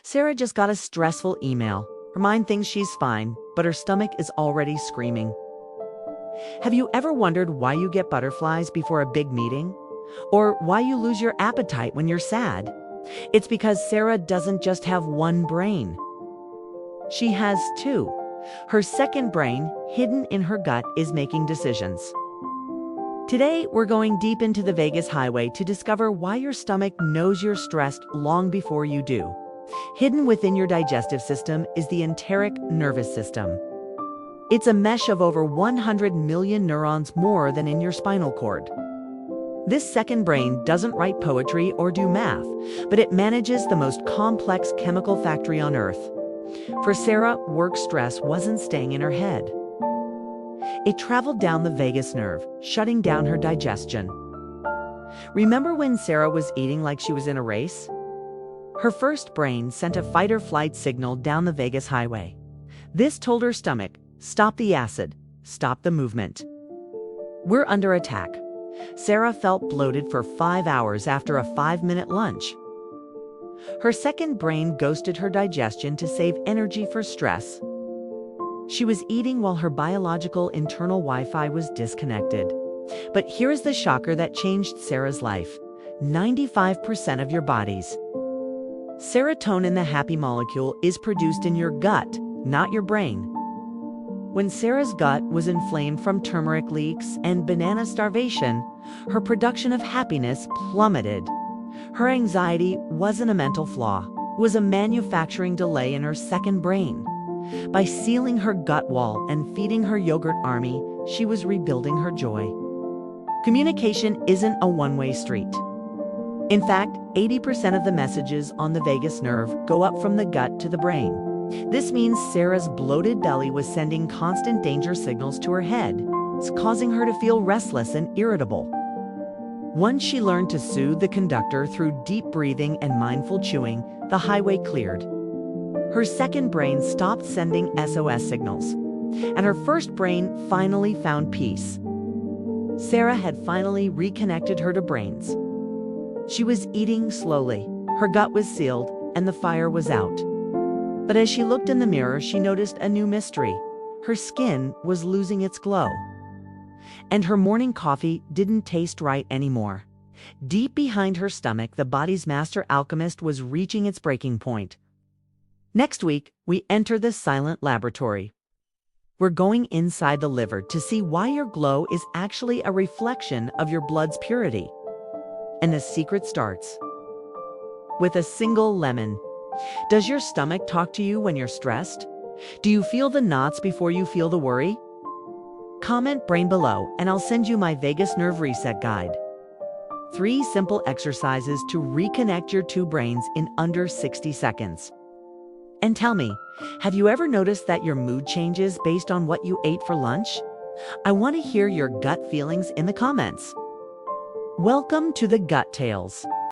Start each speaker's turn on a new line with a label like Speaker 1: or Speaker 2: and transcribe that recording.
Speaker 1: Sarah just got a stressful email. Her mind thinks she's fine, but her stomach is already screaming. Have you ever wondered why you get butterflies before a big meeting? Or why you lose your appetite when you're sad? It's because Sarah doesn't just have one brain. She has two. Her second brain, hidden in her gut, is making decisions. Today, we're going deep into the vagus highway to discover why your stomach knows you're stressed long before you do. Hidden within your digestive system is the enteric nervous system. It's a mesh of over 100 million neurons more than in your spinal cord. This second brain doesn't write poetry or do math, but it manages the most complex chemical factory on Earth. For Sarah, work stress wasn't staying in her head. It traveled down the vagus nerve, shutting down her digestion. Remember when Sarah was eating like she was in a race? Her first brain sent a fight-or-flight signal down the vagus highway. This told her stomach, stop the acid, stop the movement. We're under attack. Sarah felt bloated for 5 hours after a 5-minute lunch. Her second brain ghosted her digestion to save energy for stress. She was eating while her biological internal Wi-Fi was disconnected. But here's the shocker that changed Sarah's life. 95% of your body's serotonin, the happy molecule, is produced in your gut, not your brain. When Sarah's gut was inflamed from turmeric leaks and banana starvation, her production of happiness plummeted. Her anxiety wasn't a mental flaw, it was a manufacturing delay in her second brain. By sealing her gut wall and feeding her yogurt army, she was rebuilding her joy. Communication isn't a one-way street. In fact, 80% of the messages on the vagus nerve go up from the gut to the brain. This means Sarah's bloated belly was sending constant danger signals to her head. It's causing her to feel restless and irritable. Once she learned to soothe the conductor through deep breathing and mindful chewing, the highway cleared. Her second brain stopped sending SOS signals, and her first brain finally found peace. Sarah had finally reconnected her two brains. She was eating slowly, her gut was sealed, and the fire was out. But as she looked in the mirror, she noticed a new mystery. Her skin was losing its glow. And her morning coffee didn't taste right anymore. Deep behind her stomach, the body's master alchemist was reaching its breaking point. Next week, we enter the silent laboratory. We're going inside the liver to see why your glow is actually a reflection of your blood's purity. And the secret starts with a single lemon. Does your stomach talk to you when you're stressed? Do you feel the knots before you feel the worry? Comment brain below and I'll send you my vagus nerve reset guide. 3 simple exercises to reconnect your two brains in under 60 seconds. And tell me, have you ever noticed that your mood changes based on what you ate for lunch? I want to hear your gut feelings in the comments. Welcome to the Gut Tales.